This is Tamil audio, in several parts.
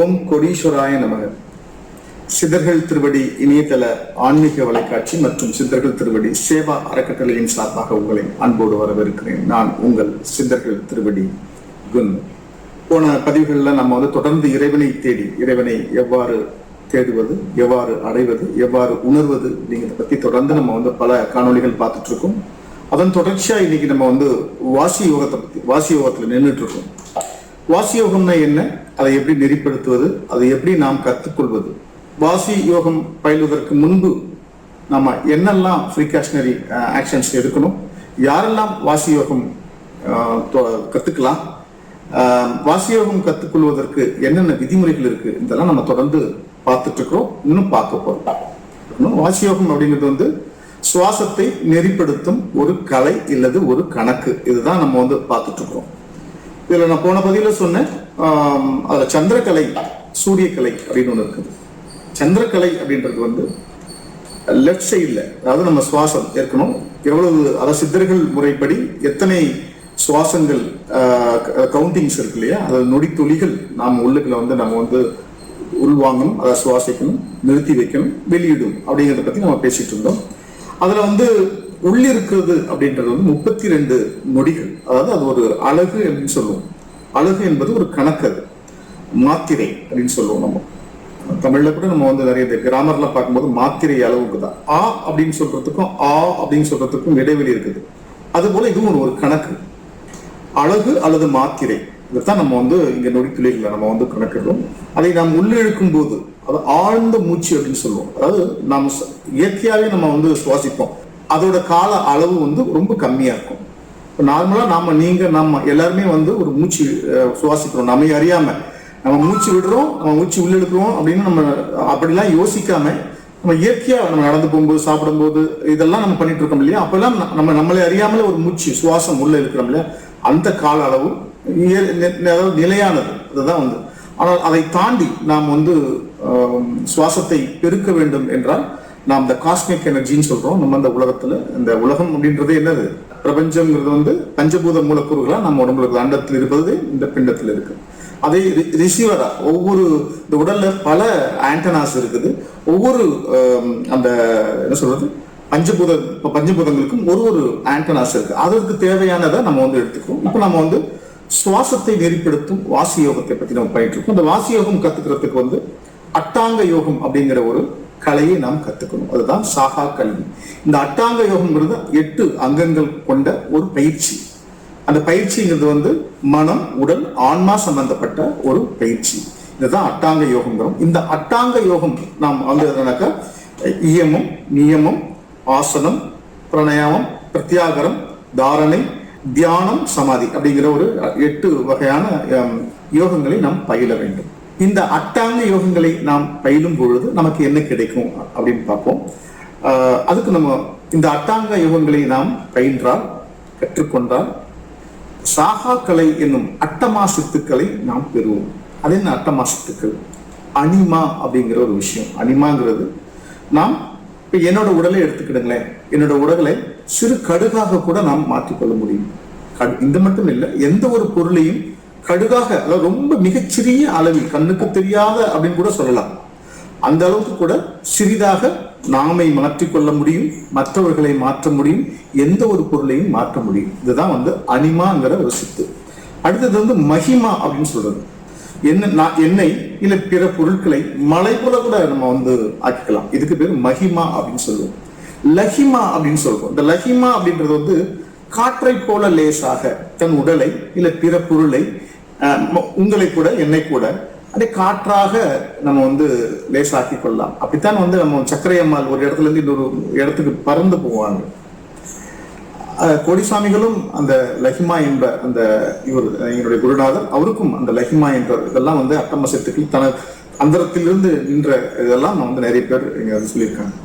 ஓம் கோடீஸ்வராய நமக. சித்தர்கள் திருவடி இணையதள ஆன்மீக வலைக்காட்சி மற்றும் சித்தர்கள் திருவடி சேவா அறக்கட்டளையின் சார்பாக உங்களை அன்போடு வரவேற்கிறேன். நான் உங்கள் சித்தர்கள் திருவடி குன். போன பதிவுகளில் நம்ம தொடர்ந்து இறைவனை தேடி, இறைவனை எவ்வாறு தேடுவது, எவ்வாறு அடைவது, எவ்வாறு உணர்வது அப்படிங்கிறத பத்தி தொடர்ந்து நம்ம பல காணொளிகள் பார்த்துட்டு இருக்கோம். அதன் தொடர்ச்சியா இன்னைக்கு நம்ம வாசி யோகத்தை பத்தி, வாசி யோகத்துல நின்றுட்டு இருக்கோம். வாசி யோகம்னா என்ன, அதை எப்படி நெறிப்படுத்துவது, அதை எப்படி நாம் கற்றுக்கொள்வது, வாசி யோகம் பயிலுவதற்கு முன்பு நம்ம என்னெல்லாம் ப்ரீகாஷனரி ஆக்ஷன்ஸ் எடுக்கணும், யாரெல்லாம் வாசி யோகம் கத்துக்கலாம், வாசி யோகம் கற்றுக்கொள்வதற்கு என்னென்ன விதிமுறைகள் இருக்கு, இதெல்லாம் நம்ம தொடர்ந்து பார்த்துட்டு இருக்கிறோம். இன்னும் பார்க்க போறோம். வாசி யோகம் அப்படிங்கிறது சுவாசத்தை நெறிப்படுத்தும் ஒரு கலை இல்லது ஒரு கணக்கு. இதுதான் நம்ம பார்த்துட்டு இருக்கிறோம். இதுல நான் போன பதிவுல சொன்னேன், அதுல சந்திரகலை, சூரியக்கலை அப்படின்னு ஒண்ணு இருக்குது. சந்திரகலை அப்படின்றது லெஃப்ட் சைட்ல, அதாவது நம்ம சுவாசம் ஏற்கணும் எவ்வளவு, அதாவது சித்தர்கள் முறைப்படி எத்தனை சுவாசங்கள் கவுண்டிங்ஸ் இருக்கு இல்லையா, அதாவது நொடி துளிகள் நாம் உள்ளுக்குள்ள நம்ம உள்வாங்கணும், அதை சுவாசிக்கணும், நிறுத்தி வைக்கணும், வெளியிடும் அப்படிங்கிறத பத்தி நம்ம பேசிட்டு இருந்தோம். அதுல உள்ளிருக்கிறது அப்படின்றது 32 நொடிகள். அதாவது அது ஒரு அழகு அப்படின்னு சொல்லுவோம். அழகு என்பது ஒரு கணக்கு, மாத்திரை அப்படின்னு சொல்லுவோம். நம்ம தமிழ்ல கூட நம்ம நிறைய கிராமர்ல பார்க்கும்போது மாத்திரை அளவுக்கு தான். ஆ அப்படின்னு சொல்றதுக்கும் ஆ அப்படின்னு சொல்றதுக்கும் இடைவெளி இருக்குது. அது போல இதுவும் ஒரு கணக்கு, அழகு அல்லது மாத்திரை. இதைத்தான் நம்ம இங்க நொடி துளிகளை நம்ம கணக்கிடுறோம். அதை நாம் உள்ளிழுக்கும் போது அது ஆழ்ந்த மூச்சு அப்படின்னு சொல்லுவோம். அதாவது நாம் இயற்கையாவே நம்ம சுவாசிப்போம், அதோட கால அளவு ரொம்ப கம்மியா இருக்கும். இப்போ நார்மலா நம்ம எல்லாருமே ஒரு மூச்சு சுவாசிக்கிறோம், நம்ம அறியாம நம்ம மூச்சு விடுறோம், நம்ம மூச்சு உள்ள எடுக்கிறோம் அப்படின்னு நம்ம அப்படிலாம் யோசிக்காம நம்ம இயற்கையா நம்ம நடந்து போகும்போது, சாப்பிடும்போது இதெல்லாம் நம்ம பண்ணிட்டு இருக்கோம் இல்லையா. அப்பெல்லாம் நம்மளே அறியாமலே ஒரு மூச்சு சுவாசம் உள்ள இருக்கிறோம் இல்லையா, அந்த கால அளவு நிலையானது. அதுதான் ஆனால் அதை தாண்டி நாம் சுவாசத்தை பெருக்க வேண்டும் என்றால் நாம் இந்த காஸ்மிக் எனர்ஜின்னு சொல்றோம். நம்ம இந்த உலகத்துல, இந்த உலகம் அப்படின்றது என்னது, பிரபஞ்சம்ங்கிறது பஞ்சபூத மூலக்கூறுகளா நம்ம உடம்புல அண்டத்தில் இருப்பது, இந்த பிண்டத்தில் இருக்கு. அதே ரிசீவரா ஒவ்வொரு, இந்த உடல்ல பல ஆண்டனாஸ் இருக்குது. ஒவ்வொரு அந்த என்ன சொல்றது, பஞ்சபூதங்களுக்கும் ஒரு ஆண்டனாஸ் இருக்கு. அதற்கு தேவையானதை நம்ம எடுத்துக்கிறோம். இப்போ நம்ம சுவாசத்தை நெறிப்படுத்தும் வாசி யோகத்தை பத்தி நம்ம பண்ணிட்டு இருக்கோம். இந்த வாசி யோகம் கத்துக்கிறதுக்கு அட்டாங்க யோகம் அப்படிங்கிற ஒரு கலையை நாம் கத்துக்கணும். அதுதான் சாகா கல்வி. இந்த அட்டாங்க யோகம்ங்கிறது 8 அங்கங்கள் கொண்ட ஒரு பயிற்சி. அந்த பயிற்சிங்கிறது மனம், உடல், ஆன்மா சம்பந்தப்பட்ட ஒரு பயிற்சி. இதுதான் அட்டாங்க யோகங்கிறோம். இந்த அட்டாங்க யோகம் நாம் இயமம், நியமம், ஆசனம், பிரணயாமம், பிரத்யாகரம், தாரணை, தியானம், சமாதி அப்படிங்கிற ஒரு 8 வகையான யோகங்களை நாம் பயில வேண்டும். இந்த அட்டாங்க யோகங்களை நாம் பயிலும் பொழுது நமக்கு என்ன கிடைக்கும் அப்படின்னு பார்ப்போம். அதுக்கு நம்ம இந்த அட்டாங்க யோகங்களை நாம் பயின்றால், கற்றுக்கொண்டால் சாகா கலை என்னும் அட்டமா சித்துக்களை நாம் பெறுவோம். அது என்ன அட்டமா சித்துக்கள்? அனிமா அப்படிங்கிற ஒரு விஷயம். அனிமாங்கிறது, நாம் இப்ப என்னோட உடலை எடுத்துக்கிடுங்களேன், என்னோட உடலை சிறு கடுகாக கூட நாம் மாற்றிக்கொள்ள முடியும். இந்த மட்டும் இல்லை, எந்த ஒரு பொருளையும் கடுகாக, அதாவது ரொம்ப மிகச்சிறிய அளவில், கண்ணுக்கு தெரியாத அப்படின்னு கூட சொல்லலாம், அந்த அளவுக்கு கூட சிறிதாக நாமை மாற்றிக்கொள்ள முடியும், மற்றவர்களை மாற்ற முடியும், எந்த ஒரு பொருளையும் மாற்ற முடியும். இதுதான் அனிமாங்கிற ஒரு சித்து. அடுத்தது மகிமா அப்படின்னு சொல்றது. எண்ணெய் இல்ல பிற பொருட்களை மலை போல கூட நம்ம ஆக்கிக்கலாம். இதுக்கு பேர் மகிமா அப்படின்னு சொல்லுவோம். லஹிமா அப்படின்னு சொல்றோம். இந்த லஹிமா அப்படின்றது காற்றை போல லேசாக தன் உடலை இல்ல பிற பொருளை, உங்களை கூட, என்னை கூட அதை காற்றாக நம்ம லேசாக்கி கொள்ளலாம். அப்படித்தான் நம்ம சக்கரை அம்மாள் ஒரு இடத்துல இருந்து இன்னொரு இடத்துக்கு பறந்து போவாங்க. கோடிசாமிகளும் அந்த லஹிமா என்ற அந்த என்னுடைய குருநாதர், அவருக்கும் அந்த லஹிமா என்ற இதெல்லாம் அட்டம சித்துக்கள், தன அந்தரத்திலிருந்து நின்ற இதெல்லாம் நிறைய பேர் இங்க சொல்லியிருக்காங்க.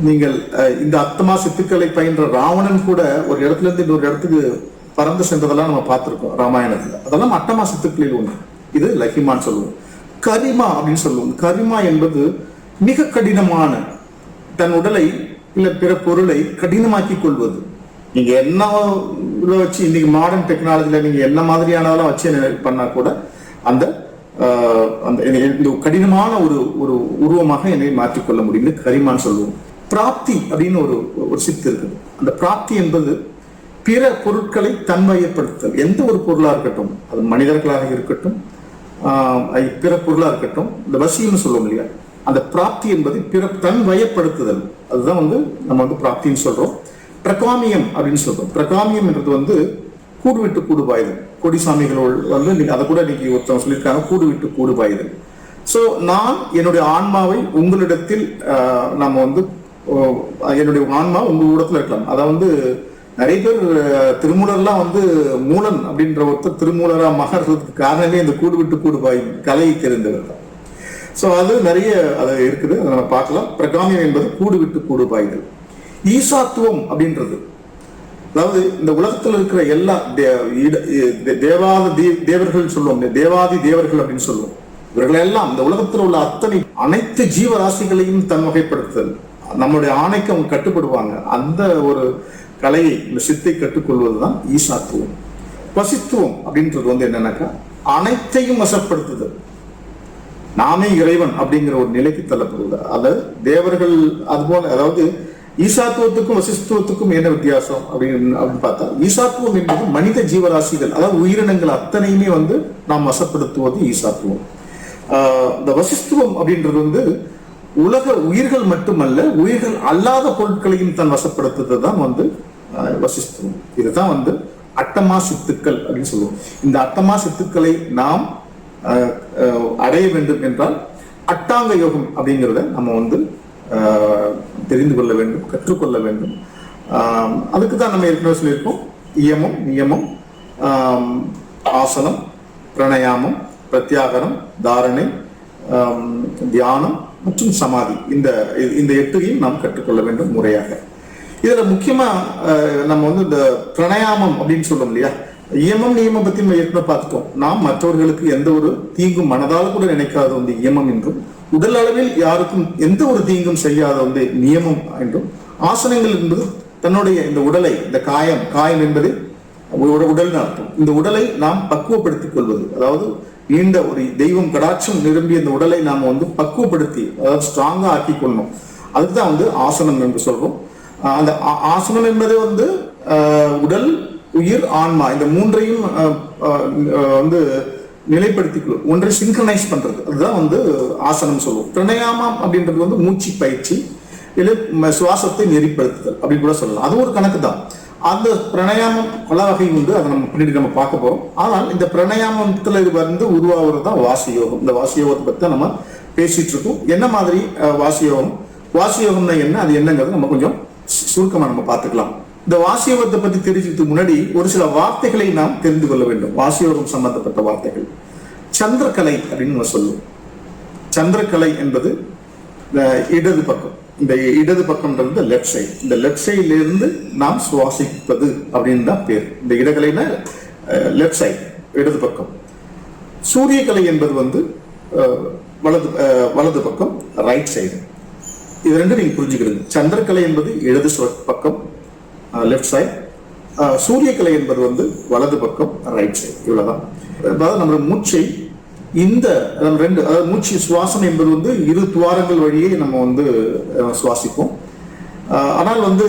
நீங்கள் இந்த அத்தமா சித்துக்களை பயின்ற ராவணன் கூட ஒரு இடத்துல இருந்து இன்னொரு இடத்துக்கு பறந்து சென்றதெல்லாம் நம்ம பார்த்திருக்கோம் ராமாயணத்துல. அதெல்லாம் அட்டமா சித்துக்களில் ஒன்று. இது லஹிமான்னு சொல்லுவோம். கரிமா அப்படின்னு சொல்லுவோம். கரிமா என்பது மிக கடினமான, தன் உடலை இல்ல பிற பொருளை கடினமாக்கி கொள்வது. நீங்க என்ன வச்சு, இன்னைக்கு மாடர்ன் டெக்னாலஜில நீங்க என்ன மாதிரியானதெல்லாம் வச்சு பண்ணா கூட அந்த அந்த இந்த கடினமான ஒரு ஒரு உருவமாக என்னை மாற்றிக்கொள்ள முடியும்னு கரிமான் சொல்லுவோம். பிராப்தி அப்படின்னு ஒரு சித்து இருக்குது. அந்த பிராப்தி என்பது பிற பொருட்களை தன்வயப்படுத்தல். எந்த ஒரு பொருளா இருக்கட்டும், அது மனிதர்களாக இருக்கட்டும், பிற பொருளா இருக்கட்டும், இந்த வசியம்னு சொல்லுவோம் இல்லையா, அந்த பிராப்தி என்பது பிற தன்வயப்படுத்துதல். அதுதான் நம்ம பிராப்தின்னு சொல்றோம். பிரகாமியம் அப்படின்னு சொல்றோம். பிரகாமியம் என்றது கூடு விட்டு கூடு பாயுதல். கொடிசாமிகளோடு அதை கூட இன்னைக்கு ஒருத்தவங்க சொல்லியிருக்காங்க, கூடு விட்டு கூடு பாயுதல். ஸோ நான் என்னுடைய ஆன்மாவை உங்களிடத்தில் என்னுடைய ஆன்மா உங்க இடத்துல இருக்கலாம். அதை நிறைய பேர் திருமூலர்லாம் மூலன் அப்படின்ற ஒருத்தர் திருமூலரா மகர்றதுக்கு காரணமே இந்த கூடு விட்டு கூடு பாயும் கலையை தெரிந்தவர் தான். ஸோ அது நிறைய அது இருக்குது, அதை நம்ம பார்க்கலாம். பிரகாமியம் என்பது கூடு விட்டு கூடு பாய்தல். ஈசாத்துவம் அப்படின்றது, அதாவது இந்த உலகத்தில் இருக்கிற எல்லா தேவர்கள் சொல்லுவோம், தேவாதி தேவர்கள் அப்படின்னு சொல்லுவோம். இவர்கள் எல்லாம் இந்த உலகத்தில் உள்ள அனைத்து ஜீவராசிகளையும் தன் வகைப்படுத்துதல். நம்முடைய ஆணைக்கு அவங்க கட்டுப்படுவாங்க. அந்த ஒரு கலையை, இந்த சித்தை கற்றுக்கொள்வதுதான் ஈசாத்துவம். வசித்துவம் அப்படின்றது என்னன்னாக்கா அனைத்தையும் வசப்படுத்துதல். நாமே இறைவன் அப்படிங்கிற ஒரு நிலைக்கு தள்ளப்படுவது. அதாவது தேவர்கள் அதுபோல, அதாவது ஈசாத்துவத்துக்கும் வசித்துவத்துக்கும் என்ன வித்தியாசம் அப்படின்னு பார்த்தா, ஈசாத்துவம் என்பது மனித ஜீவராசிகள், அதாவது உயிரினங்கள் அத்தனையுமே நாம் வசப்படுத்துவது ஈசாத்துவம். இந்த வசித்துவம் அப்படின்றது உலக உயிர்கள் மட்டுமல்ல, உயிர்கள் அல்லாத பொருட்களையும் தன் வசப்படுத்துறது தான் வசித்துவம். இதுதான் அட்டமா சித்துக்கள் அப்படின்னு சொல்லுவோம். இந்த அட்டமா சித்துக்களை நாம் அடைய வேண்டும் என்றால் அட்டாங்க யோகம் அப்படிங்கிறத நம்ம தெரிந்து கொள்ள வேண்டும், கற்றுக்கொள்ள வேண்டும். அதுக்கு தான் நம்ம ஏற்கனவே சொல்லியிருக்கோம், இயமம், நியமம், ஆசனம், பிரணயாமம், பிரத்யாகரம், தாரணை, தியானம் மற்றும் சமாதி, இந்த 8ஐயும் நாம் கற்றுக்கொள்ள வேண்டும் முறையாக. இதுல முக்கியமா நம்ம இந்த பிரணயாமம் அப்படின்னு சொல்றோம் இல்லையா, இயமம் நியமம் பத்தி நம்ம ஏற்கனவே பார்த்துட்டோம். நாம் மற்றவர்களுக்கு எந்த ஒரு தீங்கும் மனதால் கூட நினைக்காத இயமம் என்றும், உடல் அளவில் யாருக்கும் எந்த ஒரு தீங்கும் செய்யாத நியமம் என்றும், ஆசனங்கள் என்பது தன்னுடைய இந்த உடலை, இந்த காயம் என்பது உடல் அர்த்தம். இந்த உடலை நாம் பக்குவப்படுத்திக் கொள்வது, அதாவது நீண்ட ஒரு தெய்வம் கடாட்சம் நிரம்பிய இந்த உடலை நாம் பக்குவப்படுத்தி, அதாவது ஸ்ட்ராங்கா ஆக்கி கொள்ளணும். அதுக்குதான் ஆசனம் என்று சொல்றோம். அந்த ஆசனம் என்பது உடல், உயிர், ஆன்மா, இந்த மூன்றையும் நிலைப்படுத்திக்கொள்ளும், ஒன்றை சிங்க்ரனைஸ் பண்றது, அதுதான் ஆசனம் சொல்லுவோம். பிரணயாமம் அப்படின்றது மூச்சு பயிற்சி, இல்லை சுவாசத்தை நெறிப்படுத்துதல் அப்படின்னு கூட சொல்லலாம். அது ஒரு கணக்கு தான். அந்த பிரணயாமம் பல வகை உண்டு, அதை நம்ம பின்னாடி நம்ம பார்க்க போறோம். ஆனால் இந்த பிரணயாமத்துல உருவாகிறது தான் வாசியோகம். இந்த வாசியோகத்தை பத்தி நம்ம பேசிட்டு இருக்கோம். என்ன மாதிரி வாசியோகம்னா என்ன, அது என்னங்கிறது நம்ம கொஞ்சம் சுருக்கமா நம்ம பார்த்துக்கலாம். இந்த வாசியோகத்தை பத்தி தெரிஞ்சுக்கிறதுக்கு முன்னாடி ஒரு சில வார்த்தைகளை நாம் தெரிந்து கொள்ள வேண்டும். வாசியோகம் சம்பந்தப்பட்ட வார்த்தைகள். சந்திரகலை அப்படின்னு நம்ம சொல்லுவோம். சந்திரகலை என்பது இடது பக்கம். இந்த இடது பக்கம்ன்றது லெஃப்ட் சைடு. இந்த லெஃப்ட் சைட்ல இருந்து நாம் சுவாசிப்பது அப்படின்னு தான் பேர். இந்த இடகலைனா லெஃப்ட் சைடு, இடது பக்கம். சூரியகலை என்பது வலது பக்கம், ரைட் சைடு. இது ரெண்டு நீங்க புரிஞ்சுக்கிறது. சந்திரகலை என்பது இடது பக்கம், லெஃப்ட் சைடு. சூரியகலை என்பது வலது பக்கம், ரைட் சைடு. இவ்வளவுதான். அதாவது நம்ம மூச்சை இந்த ரெண்டு, அதாவது மூச்சு சுவாசம் என்பது இரு துவாரங்கள் வழியே நம்ம சுவாசிப்போம். ஆனால் இந்த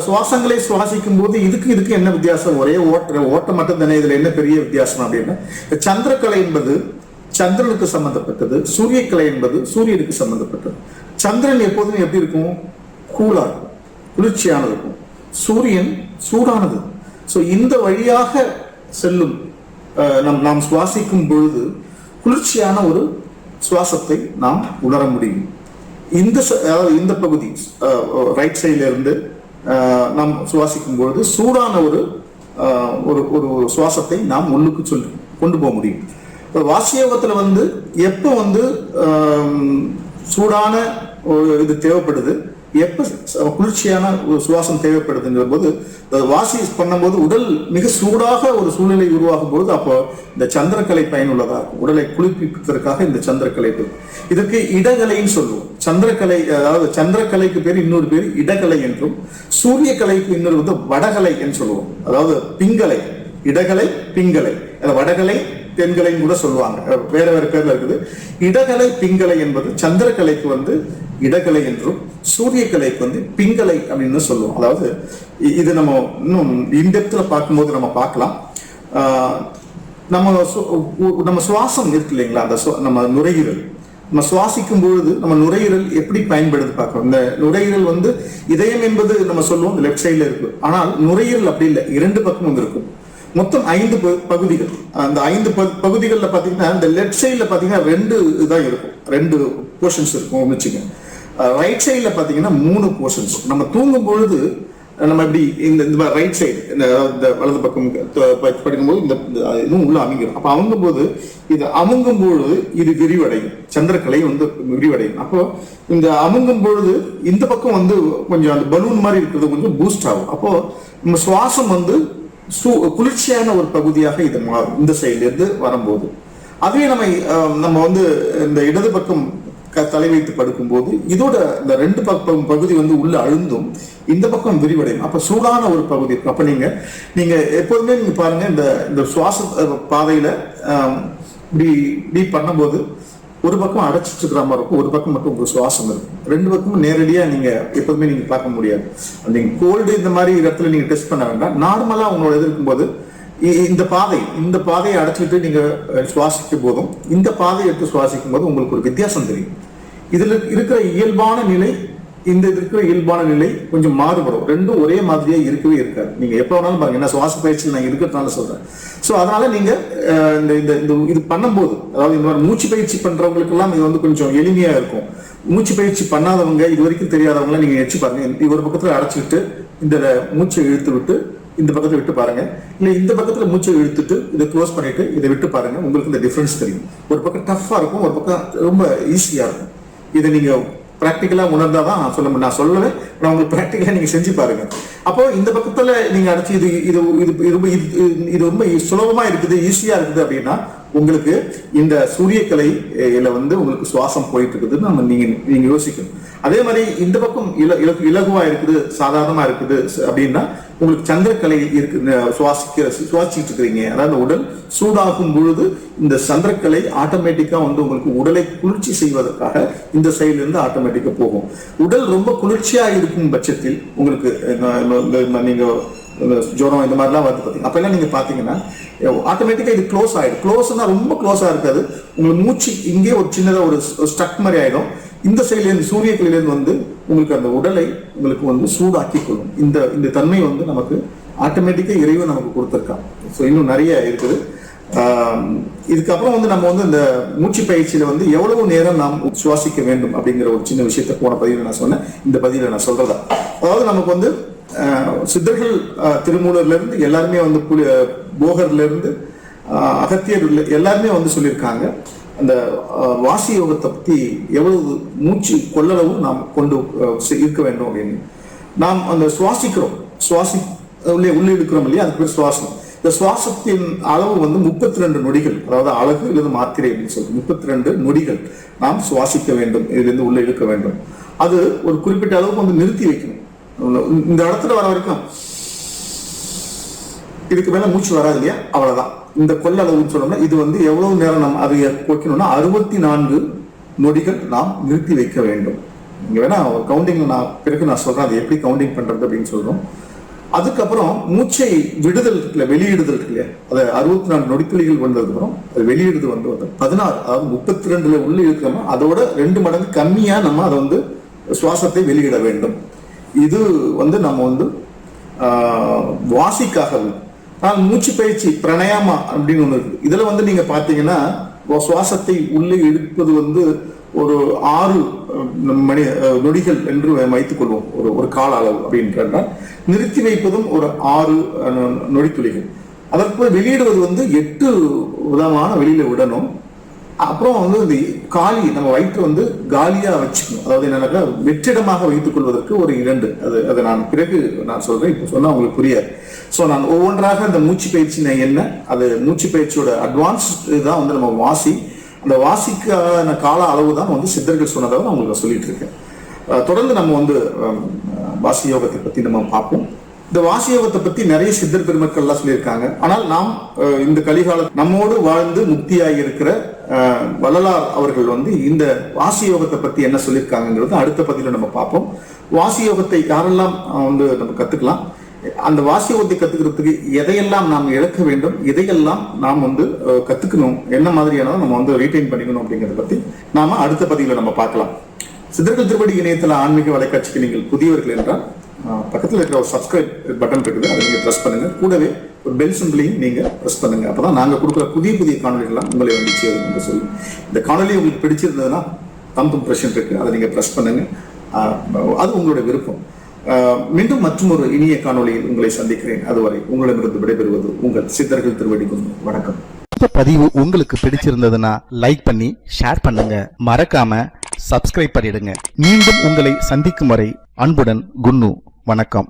சுவாசங்களை சுவாசிக்கும் போது இதுக்கு என்ன வித்தியாசம்? ஒரே ஓட்டம் மட்டும் தானே, இதுல என்ன பெரிய வித்தியாசம் அப்படின்னா, சந்திரகலை என்பது சந்திரனுக்கு சம்பந்தப்பட்டது, சூரியகலை என்பது சூரியனுக்கு சம்பந்தப்பட்டது. சந்திரன் எப்போதுமே எப்படி இருக்கும்? கூலா இருக்கும், குளிர்ச்சியானது இருக்கும். சூரியன் சூடானது. ஸோ இந்த வழியாக செல்லும் நாம் சுவாசிக்கும் பொழுது குளிர்ச்சியான ஒரு சுவாசத்தை நாம் உணர முடியும். இந்த பகுதி ரைட் சைட்ல இருந்து நாம் சுவாசிக்கும் பொழுது சூடான ஒரு சுவாசத்தை நாம் உள்ளுக்கு கொண்டு போக முடியும். வாசியோகத்துல எப்ப சூடான இது தேவைப்படுது, எப்ப குளிர்ச்சியான ஒரு சுவாசம் தேவைப்படுதுங்கிற போது, வாசி பண்ணும்போது உடல் மிக சூடாக ஒரு சூழ்நிலை உருவாகும் போது அப்போ இந்த சந்திரகலை பயனுள்ளதா இருக்கும். உடலை குளிர்ப்பிப்பதற்காக இந்த சந்திரகலை. இதற்கு இடகலைன்னு சொல்லுவோம். சந்திரகலை, அதாவது சந்திரகலைக்கு பேர் இன்னொரு பேர் இடகலை என்றும், சூரிய கலைக்கு இன்னொரு வடகலை என்று சொல்லுவோம். அதாவது பிங்கலை, இடகலை, பிங்கலை, வடகலை, தென்கலைன்னு கூட சொல்லுவாங்க, வேற வேற பேர்ல இருக்குது. இடகலை பிங்கலை என்பது சந்திரகலைக்கு வந்து இடகலை என்றும் சூரிய கலைக்கு வந்து பிங்கலை அப்படின்னு சொல்லுவோம். அதாவது இது நம்ம இன்னும் இன்டெப்த்ல பார்க்கும்போது நம்ம பார்க்கலாம். நம்ம சுவாசம் இருக்கு இல்லைங்களா, அந்த நம்ம நுரையீரல், நம்ம சுவாசிக்கும் பொழுது நம்ம நுரையீரல் எப்படி பயன்படுது பார்க்கணும். இந்த நுரையீரல் வந்து இதயம் என்பது நம்ம சொல்லுவோம் லெஃப்ட் சைட்ல இருக்கு, ஆனால் நுரையீரல் அப்படி இல்லை, 2 பக்கமும் இருக்கும். மொத்தம் 5 பகுதிகள். அந்த 5 பகுதிகளில் பார்த்தீங்கன்னா இந்த லெஃப்ட் சைடில் பார்த்தீங்கன்னா 2 இதான் இருக்கும், 2 போர்ஷன்ஸ் இருக்கும் வச்சுக்கோங்க. ரைட் சைடில் பார்த்தீங்கன்னா 3 போர்ஷன்ஸ். நம்ம தூங்கும் பொழுது நம்ம இப்படி இந்த ரைட் சைடு இந்த வலது பக்கம் படிக்கும்போது இந்த இதுவும் உள்ள அமுங்கிடும். அப்போ அமுங்கும் போது இது அமுங்கும் பொழுது இது விரிவடையும், சந்திரக்கலை வந்து விரிவடையும். அப்போ இந்த அமுங்கும் பொழுது இந்த பக்கம் வந்து கொஞ்சம் அந்த பலூன் மாதிரி இருக்கிறது கொஞ்சம் பூஸ்ட் ஆகும். அப்போ நம்ம சுவாசம் வந்து குளிர்ச்சியான ஒரு பகுதியாக இது மாறும் இந்த சைட்ல இருந்து வரும்போது. அதுவே நம்ம வந்து இந்த இடது பக்கம் தலை வைத்து படுக்கும் போது இதோட இந்த 2 பக்கம் பகுதி வந்து உள்ள அழுந்தும் இந்த பக்கம் விரிவடையும். அப்ப சூடான ஒரு பகுதி இருக்கும். அப்ப நீங்க எப்போதுமே நீங்க பாருங்க, இந்த சுவாச பாதையில இப்படி பண்ணும்போது ஒரு பக்கம் அடைச்சிட்டு இருக்கிற மாதிரி இருக்கும், ஒரு பக்கம் மட்டும் ஒரு சுவாசம் இருக்கும். 2 பக்கமும் நேரடியா நீங்க எப்போதுமே நீங்க பார்க்க முடியாது. நீங்க கோல்டு இந்த மாதிரி இடத்துல நீங்க டெஸ்ட் பண்ண வேண்டாம். நார்மலா உங்களோட இது இருக்கும்போது இந்த பாதையை அடைச்சிட்டு நீங்க சுவாசிக்கும் போதும் இந்த பாதையை எடுத்து சுவாசிக்கும் போது உங்களுக்கு ஒரு வித்தியாசம் தெரியும். இதுல இருக்கிற இயல்பான நிலை, இந்த இருக்கிற இயல்பான நிலை கொஞ்சம் மாறுபடும். 2ம் ஒரே மாதிரியா இருக்கவே இருக்காது. நீங்க எப்ப வேணாலும் பாருங்க, நான் சுவாச பயிற்சியில் நான் இருக்கிறதுனால சொல்றேன். ஸோ அதனால நீங்க இது பண்ணும்போது, அதாவது இந்த மாதிரி மூச்சு பயிற்சி பண்றவங்களுக்கு எல்லாம் இது வந்து கொஞ்சம் எளிமையா இருக்கும். மூச்சு பயிற்சி பண்ணாதவங்க, இது வரைக்கும் தெரியாதவங்க நீங்க வச்சு பாருங்க. ஒரு பக்கத்துல அடைச்சிக்கிட்டு இந்த மூச்சை இழுத்து விட்டு இந்த பக்கத்தை விட்டு பாருங்க, இல்ல இந்த பக்கத்துல மூச்சை இழுத்துட்டு இதை க்ளோஸ் பண்ணிட்டு இதை விட்டு பாருங்க. உங்களுக்கு இந்த டிஃபரன்ஸ் தெரியும். ஒரு பக்கம் டஃப்பா இருக்கும், ஒரு பக்கம் ரொம்ப ஈஸியா இருக்கும். இதை நீங்க பிராக்டிக்கலா உணர்ந்தாதான் நான் சொல்லவே, நான் உங்களுக்கு பிராக்டிக்கலா நீங்க செஞ்சு பாருங்க. அப்போ இந்த பக்கத்துல நீங்க அடிச்சு இது ரொம்ப சுலபமா இருக்குது, ஈஸியா இருக்குது அப்படின்னா உங்களுக்கு இந்த சூரியக்கலையில வந்து உங்களுக்கு சுவாசம் போயிட்டு இருக்குதுன்னு நீங்க யோசிக்கணும். அதே மாதிரி இந்த பக்கம் இலகுவா இருக்குது, சாதாரணமா இருக்குது அப்படின்னா உங்களுக்கு சந்திரக்கலை இருக்கு, சுவாசிச்சுட்டு இருக்கிறீங்க. அதாவது உடல் சூடாகும் பொழுது இந்த சந்திரக்கலை ஆட்டோமேட்டிக்கா வந்து உங்களுக்கு உடலை குளிர்ச்சி செய்வதற்காக இந்த சைட்ல இருந்து ஆட்டோமேட்டிக்கா போகும். உடல் ரொம்ப குளிர்ச்சியா இருக்கும் பட்சத்தில் உங்களுக்கு நீங்க ஜுரம் இந்த மாதிரிலாம் வந்து பார்த்தீங்க, அப்பெல்லாம் நீங்க பாத்தீங்கன்னா ஆட்டோமேட்டிக்கா இது க்ளோஸ் ஆயிடும். க்ளோஸ்னா ரொம்ப க்ளோஸா இருக்காது, உங்களுக்கு மூச்சு இங்கே ஒரு சின்னதா ஒரு ஸ்டக் மாதிரி ஆயிடும். இந்த சைட்ல இருந்து சூரியக்கிளில இருந்து வந்து உங்களுக்கு அந்த உடலை உங்களுக்கு வந்து சூடாக்கி கொள்ளும். இந்த தன்மை வந்து நமக்கு ஆட்டோமேட்டிக்கா இறைவன் நமக்கு கொடுத்துருக்கான். ஸோ இன்னும் நிறைய இருக்குது. இதுக்கப்புறம் வந்து நம்ம வந்து இந்த மூச்சு பயிற்சியில வந்து எவ்வளவு நேரம் நாம் சுவாசிக்க வேண்டும் அப்படிங்கிற ஒரு சின்ன விஷயத்த போன பதிவில் நான் சொன்னேன். இந்த பதிவில் நான் சொல்றதா, அதாவது நமக்கு வந்து சித்தர்கள் திருமூலர்ல இருந்து எல்லாருமே வந்து போகர்ல இருந்து அகத்தியர் எல்லாருமே வந்து சொல்லியிருக்காங்க, அந்த வாசி யோகத்தை பத்தி எவ்வளவு மூச்சு கொள்ளளவு நாம் கொண்டு இருக்க வேண்டும் அப்படின்னு. நாம் அந்த சுவாசிக்கிறோம், உள்ளே இழுக்கிறோம் இல்லையா, அதுக்கு பேர் சுவாசம். இந்த சுவாசத்தின் அளவு வந்து 32 நொடிகள், அதாவது அழகு இல்லது மாத்திரை அப்படின்னு சொல்லி 32 நொடிகள் நாம் சுவாசிக்க வேண்டும், இதுல இருந்து உள்ள இழுக்க வேண்டும். அது ஒரு குறிப்பிட்ட அளவுக்கு வந்து நிறுத்தி வைக்கணும். இந்த இடத்துல வர வரைக்கும் இதுக்கு மேல மூச்சு வராது இல்லையா, அவ்வளவுதான். இந்த கொள்ளளவுன்னு சொல்லணும்னா இது வந்து எவ்வளவு நேரம் நம்ம அதை வைக்கணும்னா 64 நொடிகள் நாம் நிறுத்தி வைக்க வேண்டும். இங்க வேணா கவுண்டிங் பிறகு நான் சொல்றேன் அது எப்படி கவுண்டிங் பண்றது அப்படின்னு சொல்றோம். அதுக்கப்புறம் மூச்சை விடுதல் இருக்குல்ல, வெளியிடுதல் இருக்கு இல்லையா, அதை 64 நொடித்துளிகள் வந்ததுக்கு அப்புறம் அது வெளியிடுது வந்து 16, அதாவது 32ல உள்ள இருக்கிறோம், அதோட 2 மடங்கு கம்மியா நம்ம அதை வந்து சுவாசத்தை வெளியிட வேண்டும். இது வந்து நம்ம வந்து வாசிக்காக. ஆனால் மூச்சு பயிற்சி பிரணயாமா அப்படின்னு ஒண்ணு இருக்கு. இதுல வந்து நீங்க பாத்தீங்கன்னா சுவாசத்தை உள்ளே இழுப்பது வந்து ஒரு 6 நொடிகள் என்று வைத்துக் கொள்வோம், ஒரு கால அளவு அப்படின்றால். நிறுத்தி வைப்பதும் ஒரு 6 நொடித்துளிகள். அதற்கு வெளியிடுவது வந்து 8 விதமான வெளியில விடணும். அப்புறம் வந்து இந்த காலி நம்ம வயிற்று வந்து காலியா வச்சுக்கணும். அதாவது என்னன்னாக்கா வெற்றிடமாக வைத்துக் கொள்வதற்கு ஒரு 2, அதை நான் பிறகு நான் சொல்றேன், இப்போ சொன்னா உங்களுக்கு புரியாது. ஸோ நான் ஒவ்வொன்றாக அந்த மூச்சு பயிற்சி என்ன, அது மூச்சு பயிற்சியோட அட்வான்ஸ் தான் வந்து நம்ம அந்த வாசிக்கான கால அளவு தான் வந்து சித்தர்கள் சொன்னதாக நான் உங்களுக்கு சொல்லிட்டு இருக்கேன். தொடர்ந்து நம்ம வந்து வாசி யோகத்தை பத்தி நம்ம பார்ப்போம். இந்த வாசியோகத்தை பத்தி நிறைய சித்தர் பெருமக்கள் எல்லாம் சொல்லியிருக்காங்க. ஆனால் நாம் இந்த கலிகால நம்மோடு வாழ்ந்து முக்தியாகி இருக்கிற வள்ளலார் அவர்கள் இந்த வாசியோகத்தை பத்தி என்ன சொல்லியிருக்காங்கிறது அடுத்த பதிவில் நம்ம பார்ப்போம். வாசியோகத்தை யாரெல்லாம் நம்ம கத்துக்கலாம், அந்த வாசியோகத்தை கத்துக்கிறதுக்கு எதையெல்லாம் நாம் இழக்க வேண்டும், எதையெல்லாம் நாம் கத்துக்கணும், என்ன மாதிரியான நம்ம ரீட்டைன் பண்ணிக்கணும் அப்படிங்கறத பத்தி நாம அடுத்த பதிவில் நம்ம பார்க்கலாம். சித்தர்கள் திருவடி இணையதள ஆன்மீக வலைக்காட்சிக்கு நீங்கள் புதியவர்கள் என்றால் பக்கத்தில் இருக்கிற ஒரு சப்ஸ்கிரைப் பட்டன் இருக்குது, அதை நீங்க பிரஸ் பண்ணுங்க. கூடவே ஒரு பெல் சிம்பிளையும் நீங்க பிரஸ் பண்ணுங்க. அப்பதான் நாங்க கொடுக்குற புதிய புதிய காணொலிகள்லாம் உங்களை சேரும் என்று சொல்லி, இந்த காணொலி உங்களுக்கு பிடிச்சிருந்ததுன்னா தம் இம்ப்ரெஷன் இருக்கு, அதை நீங்க பிரஸ் பண்ணுங்க. அது உங்களுடைய விருப்பம். மீண்டும் மற்றும் ஒரு இனிய காணொலியில் உங்களை சந்திக்கிறேன். அதுவரை உங்களிடமிருந்து விடைபெறுவது உங்கள் சித்தர்கள் திருவடி குன்னு. வணக்கம். இந்த பதிவு உங்களுக்கு பிடிச்சிருந்ததுன்னா லைக் பண்ணி ஷேர் பண்ணுங்க. மறக்காம சப்ஸ்கிரைப் பண்ணிடுங்க. மீண்டும் உங்களை சந்திக்கும் வரை அன்புடன் குன்னு. வணக்கம்.